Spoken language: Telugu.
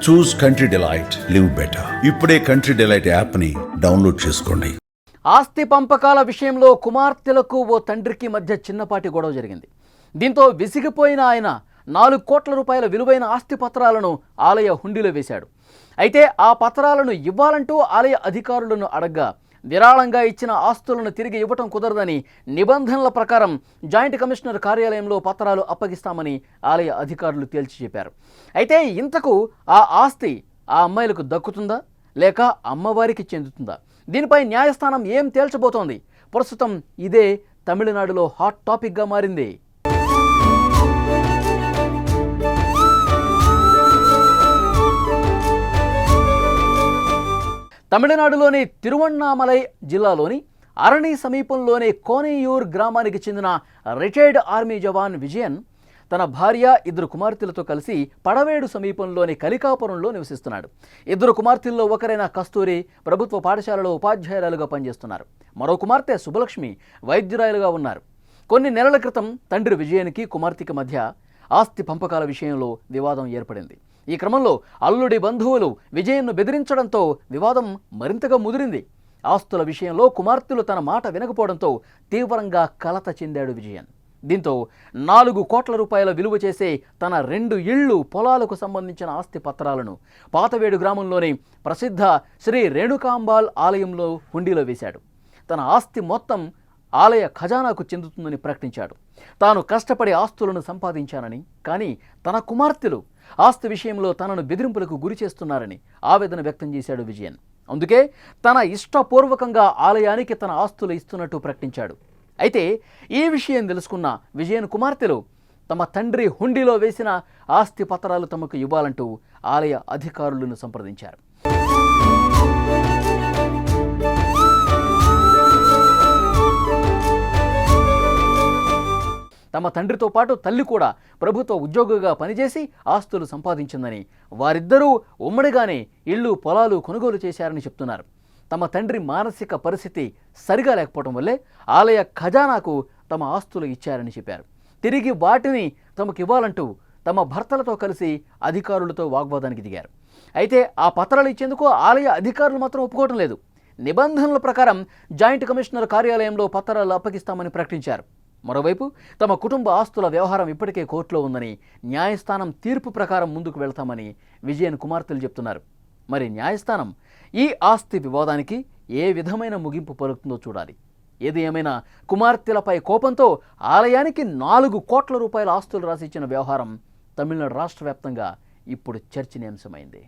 చూస్ కంట్రీ డిలైట్, లివ్ బెటర్. ఇప్పుడే కంట్రీ డిలైట్ యాప్ని డౌన్లోడ్ చేసుకోండి. ఆస్తి పంపకాల విషయంలో కుమార్తెలకు ఓ తండ్రికి మధ్య చిన్నపాటి గొడవ జరిగింది. దీంతో విసిగిపోయిన ఆయన 4 కోట్ల రూపాయల విలువైన ఆస్తి పత్రాలను ఆలయ హుండీలో వేశాడు. అయితే ఆ పత్రాలను ఇవ్వాలంటూ ఆలయ అధికారులను అడగ్గా విరాళంగా ఇచ్చిన ఆస్తులను తిరిగి ఇవ్వటం కుదరదని నిబంధనల ప్రకారం జాయింట్ కమిషనర్ కార్యాలయంలో పత్రాలు అప్పగిస్తామని ఆలయ అధికారులు తేల్చి చెప్పారు. అయితే ఇంతకు ఆ ఆస్తి ఆ అమ్మాయిలకు దక్కుతుందా లేక అమ్మవారికి చెందుతుందా? దీనిపై న్యాయస్థానం ఏం తేల్చబోతోంది? ప్రస్తుతం ఇదే తమిళనాడులో హాట్ టాపిక్గా మారింది. తమిళనాడులోని తిరువణ్ణామలై జిల్లాలోని అరణి సమీపంలోని కోనెయూర్ గ్రామానికి చెందిన రిటైర్డ్ ఆర్మీ జవాన్ విజయన్ తన భార్య 2 కుమార్తెలతో కలిసి పడవేడు సమీపంలోని కలికాపురంలో నివసిస్తున్నాడు. 2 కుమార్తెల్లో ఒకరైన కస్తూరి ప్రభుత్వ పాఠశాలలో ఉపాధ్యాయురాలుగా పనిచేస్తున్నారు. మరో కుమార్తె శుభలక్ష్మి వైద్యురాలుగా ఉన్నారు. కొన్ని నెలల క్రితం తండ్రి విజయన్కి కుమార్తెకి మధ్య ఆస్తి పంపకాల విషయంలో వివాదం ఏర్పడింది. ఈ క్రమంలో అల్లుడి బంధువులు విజయన్ను బెదిరించడంతో వివాదం మరింతగా ముదిరింది. ఆస్తుల విషయంలో కుమార్తెలు తన మాట వినకపోవడంతో తీవ్రంగా కలత చెందాడు విజయన్. దీంతో 4 కోట్ల రూపాయల విలువ చేసే తన 2 ఇళ్ళు, పొలాలకు సంబంధించిన ఆస్తి పత్రాలను పాతవేడు గ్రామంలోని ప్రసిద్ధ శ్రీ రేణుకాంబాల్ ఆలయంలో హుండీలో వేశాడు. తన ఆస్తి మొత్తం ఆలయ ఖజానాకు చెందుతుందని ప్రకటించాడు. తాను కష్టపడి ఆస్తులను సంపాదించానని, కానీ తన కుమార్తెలు ఆస్తి విషయంలో తనను బెదిరింపులకు గురి చేస్తున్నారని ఆవేదన వ్యక్తం చేశాడు విజయన్. అందుకే తన ఇష్టపూర్వకంగా ఆలయానికి తన ఆస్తులు ఇస్తున్నట్టు ప్రకటించాడు. అయితే ఈ విషయం తెలుసుకున్న విజయన్ కుమార్తెలు తమ తండ్రి హుండీలో వేసిన ఆస్తి పత్రాలు తమకు ఇవ్వాలంటూ ఆలయ అధికారులను సంప్రదించారు. తమ తండ్రితో పాటు తల్లి కూడా ప్రభుత్వ ఉద్యోగిగా పనిచేసి ఆస్తులు సంపాదించిందని, వారిద్దరూ ఉమ్మడిగానే ఇళ్ళు, పొలాలు కొనుగోలు చేశారని చెప్తున్నారు. తమ తండ్రి మానసిక పరిస్థితి సరిగా లేకపోవడం వల్లే ఆలయ ఖజానాకు తమ ఆస్తులు ఇచ్చారని చెప్పారు. తిరిగి వాటిని తమకు ఇవ్వాలంటూ తమ భర్తలతో కలిసి అధికారులతో వాగ్వాదానికి దిగారు. అయితే ఆ పత్రాలు ఇచ్చేందుకు ఆలయ అధికారులు మాత్రం ఒప్పుకోవడం లేదు. నిబంధనల ప్రకారం జాయింట్ కమిషనర్ కార్యాలయంలో పత్రాలు అప్పగిస్తామని ప్రకటించారు. మరోవైపు తమ కుటుంబ ఆస్తుల వ్యవహారం ఇప్పటికే కోర్టులో ఉందని, న్యాయస్థానం తీర్పు ప్రకారం ముందుకు వెళ్తామని విజయన్ కుమార్తెలు చెప్తున్నారు. మరి న్యాయస్థానం ఈ ఆస్తి వివాదానికి ఏ విధమైన ముగింపు పలుకుతుందో చూడాలి. ఏది ఏమైనా కుమార్తెలపై కోపంతో ఆలయానికి 4 కోట్ల రూపాయల ఆస్తులు రాసిచ్చిన వ్యవహారం తమిళనాడు రాష్ట్ర వ్యాప్తంగా ఇప్పుడు చర్చనీయాంశమైంది.